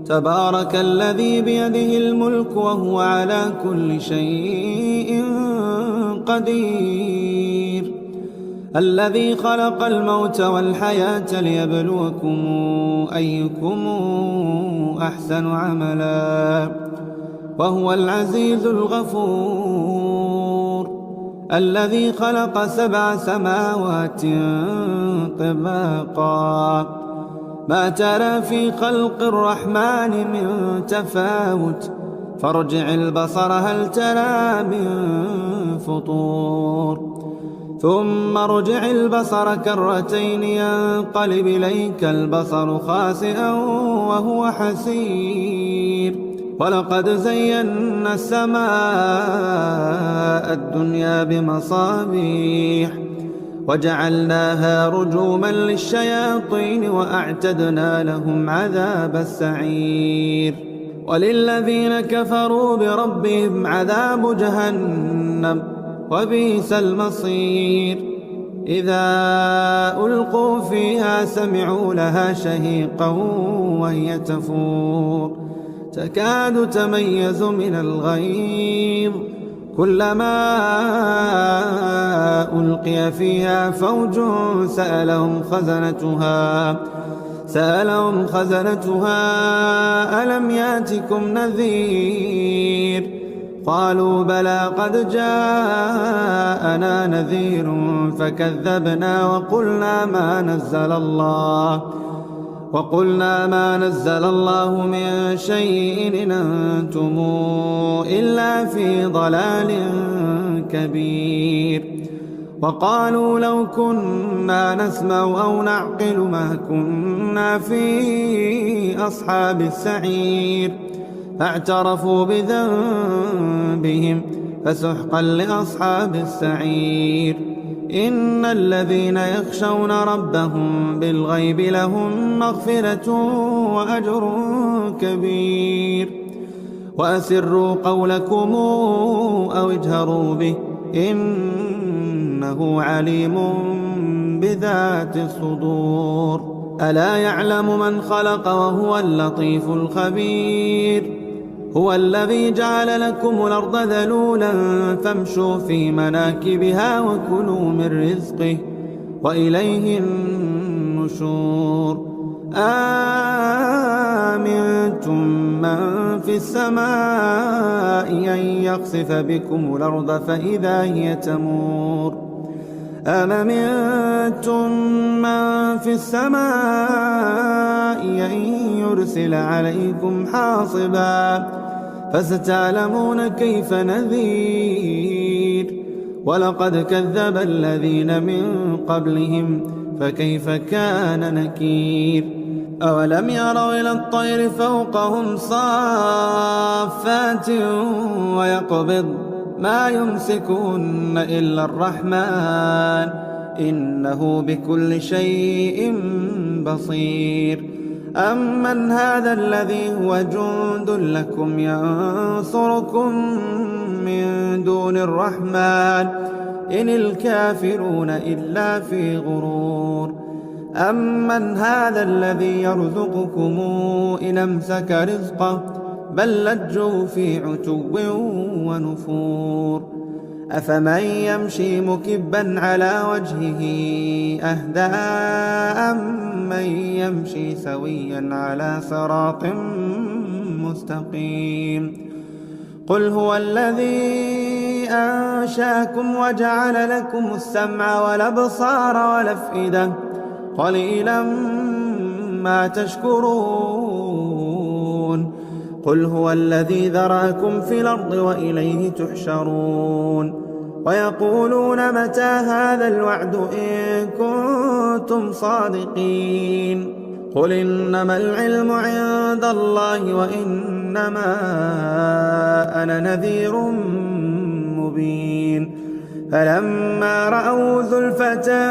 تبارك الذي بيده الملك وهو على كل شيء قدير. الذي خلق الموت والحياة ليبلوكم أيكم أحسن عملا وهو العزيز الغفور. الذي خلق 7 سماوات طباقا ما ترى في خلق الرحمن من تفاوت فارجع البصر هل ترى من فطور ثم ارجع البصر كرتين ينقلب إليك البصر خاسئا وهو حسير. ولقد زينا السماء الدنيا بمصابيح وجعلناها رجوما للشياطين وأعتدنا لهم عذاب السعير. وللذين كفروا بربهم عذاب جهنم وبئس المصير. إذا ألقوا فيها سمعوا لها شهيقا وهي تفور تكاد تميز من الغيظ كلما ألقي فيها فوج سألهم خزنتها ألم يأتكم نذير قالوا بلى قد جاءنا نذير فكذبنا وقلنا ما نزل الله من شيء إن أنتم إلا في ضلال كبير. وقالوا لو كنا نسمع أو نعقل ما كنا في أصحاب السعير فاعترفوا بذنبهم فسحقا لأصحاب السعير. إن الذين يخشون ربهم بالغيب لهم مغفرة وأجر كبير. وأسروا قولكم أو اجهروا به إنه عليم بذات الصدور. ألا يعلم من خلق وهو اللطيف الخبير. هو الذي جعل لكم الأرض ذلولا فامشوا في مناكبها وكلوا من رزقه وإليه النشور. آمنتم من في السماء أن يخسف بكم الأرض فإذا هي تمور أم أمنتم من في السماء أن يرسل عليكم حاصبا فستعلمون كيف نذير. ولقد كذب الذين من قبلهم فكيف كان نكير. أولم يروا إلى الطير فوقهم صافات ويقبض ما يمسكون إلا الرحمن إنه بكل شيء بصير. أمن هذا الذي هو جند لكم ينصركم من دون الرحمن إن الكافرون إلا في غرور. أمن هذا الذي يرزقكم إن أمسك رزقه بل لجوا في عتو ونفور. أفمن يمشي مكبا على وجهه أهدى أمن يمشي سويا على صراط مستقيم. قل هو الذي أنشأكم وجعل لكم السمع والأبصار والأفئدة قليلا ما تشكرون. قل هو الذي ذرأكم في الأرض وإليه تحشرون. ويقولون متى هذا الوعد إن كنتم صادقين. قل إنما العلم عند الله وإنما أنا نذير مبين. فلما رأوا زلفة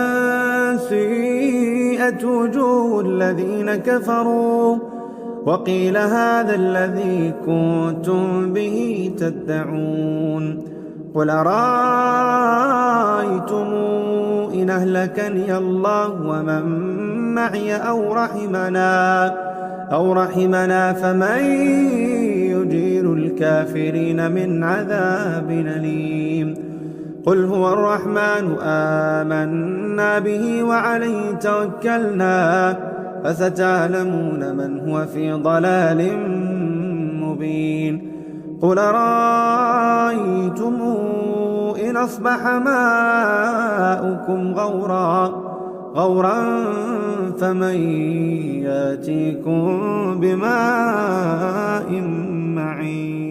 سيئت وجوه الذين كفروا وقيل هذا الذي كنتم به تدعون. قل أرأيتم إن أهلكني الله ومن معي أو رحمنا أو رحمنا فمن يجير الكافرين من عذاب أليم. قل هو الرحمن آمنا به وعليه توكلنا فستعلمون من هو في ضلال مبين. قل رأيتم إن أصبح ماؤكم غورا فمن يأتيكم بماء معين.